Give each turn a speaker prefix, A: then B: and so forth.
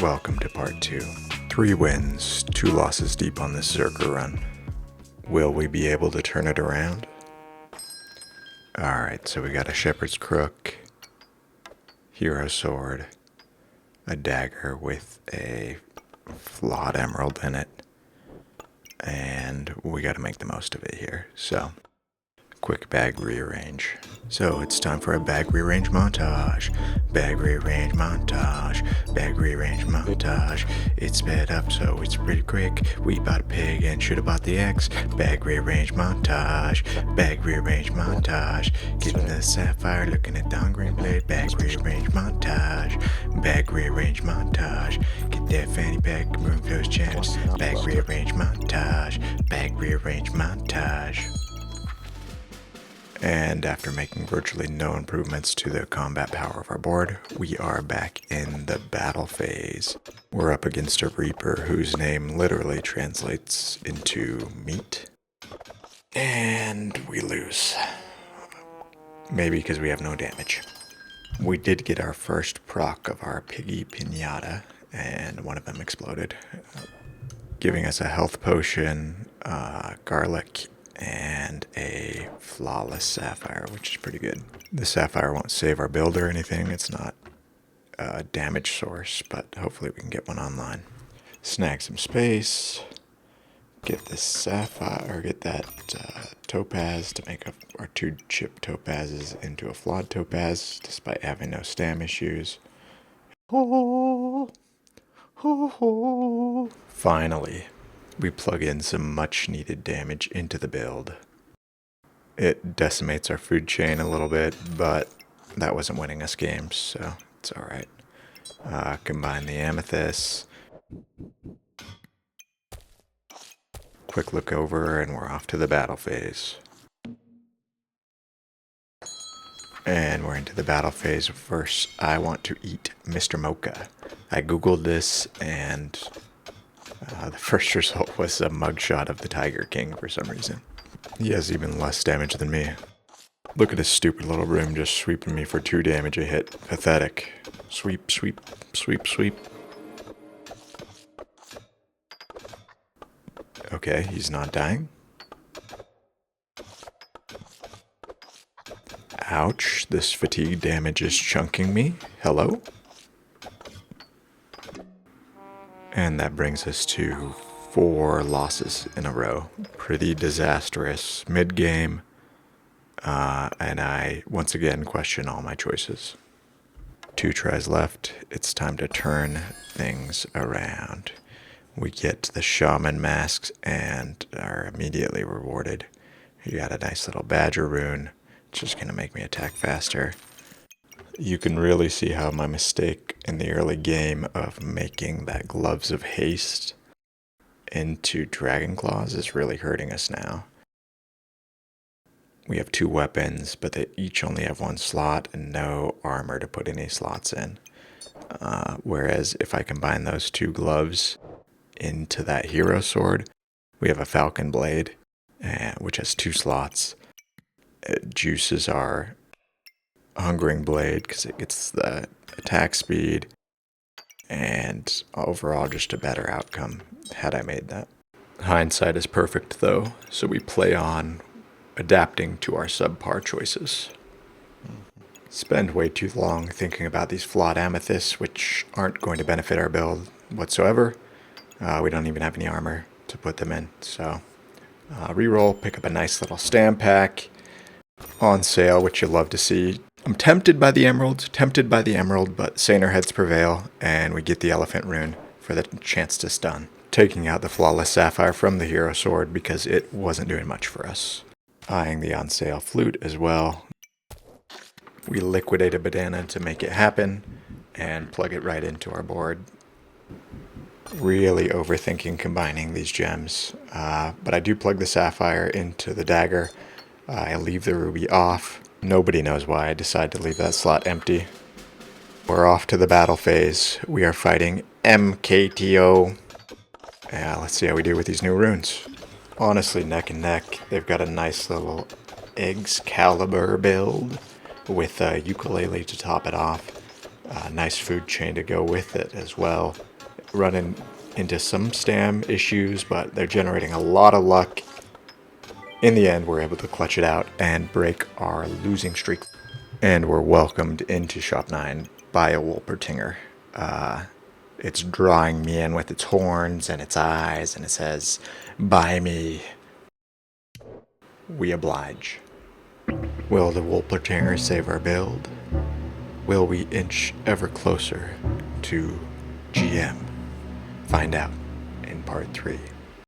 A: Welcome to part 2. 3 wins, 2 losses deep on this Zerker run. Will we be able to turn it around? Alright, so we got a Shepherd's Crook, Hero Sword, a dagger with a flawed emerald in it, and we gotta make the most of it here. So, quick bag rearrange. So it's time for a bag rearrange montage. Bag rearrange montage. Bag rearrange montage. It's sped up so it's pretty quick. We bought a pig and should have bought the X. Bag rearrange montage. Bag rearrange montage. Getting the sapphire, looking at the green blade. Bag rearrange montage. Bag rearrange montage. Get that fanny pack, remove those gems. Bag rearrange montage. Bag rearrange montage. And after making virtually no improvements to the combat power of our board, we are back in the battle phase. We're up against a Reaper whose name literally translates into meat. And we lose. Maybe because we have no damage. We did get our first proc of our Piggy Piñata, and one of them exploded, giving us a health potion, garlic, and a flawless sapphire, which is pretty good. The sapphire won't save our build or anything. It's not a damage source, but hopefully we can get one online. Snag some space. Get this sapphire, or get that topaz to make our 2 chip topazes into a flawed topaz, despite having no stam issues. Finally, we plug in some much needed damage into the build. It decimates our food chain a little bit, but that wasn't winning us games, so it's alright. Combine the amethyst. Quick look over and we're off to the battle phase. And we're into the battle phase. First, I want to eat Mr. MOCHA. I googled this and the first result was a mugshot of the Tiger King for some reason. He has even less damage than me. Look at his stupid little broom just sweeping me for 2 damage a hit. Pathetic. Sweep, sweep, sweep, sweep. Okay, he's not dying. Ouch, this fatigue damage is chunking me. Hello? And that brings us to 4 losses in a row. Pretty disastrous mid-game, and I once again question all my choices. 2 tries left. It's time to turn things around. We get the shaman masks and are immediately rewarded. You got a nice little badger rune. It's just going to make me attack faster. You can really see how my mistake in the early game of making that Gloves of Haste into Dragon Claws is really hurting us now. We have 2 weapons, but they each only have 1 slot and no armor to put any slots in. Whereas if I combine those 2 gloves into that hero sword, we have a falcon blade, which has 2 slots. It juices our hungering blade because it gets the attack speed, and overall just a better outcome had I made that. Hindsight is perfect though, so we play on adapting to our subpar choices. Spend way too long thinking about these flawed amethysts, which aren't going to benefit our build whatsoever. We don't even have any armor to put them in, so reroll, pick up a nice little stamp pack on sale, which you'll love to see. I'm tempted by the emerald, but saner heads prevail, and we get the elephant rune for the chance to stun. Taking out the flawless sapphire from the hero sword because it wasn't doing much for us. Eyeing the on sale flute as well. We liquidate a banana to make it happen, and plug it right into our board. Really overthinking combining these gems, but I do plug the sapphire into the dagger. I leave the ruby off. Nobody knows why I decide to leave that slot empty. We're off to the battle phase. We are fighting MKTO. Let's see how we do with these new runes. Honestly, neck and neck. They've got a nice little Excalibur build with a ukulele to top it off. Nice food chain to go with it as well. Running into some stam issues, but they're generating a lot of luck. In the end, we're able to clutch it out and break our losing streak. And we're welcomed into Shop 9 by a Wolpertinger. It's drawing me in with its horns and its eyes, and it says, "Buy me." We oblige. Will the Wolpertinger save our build? Will we inch ever closer to GM? Find out in part 3.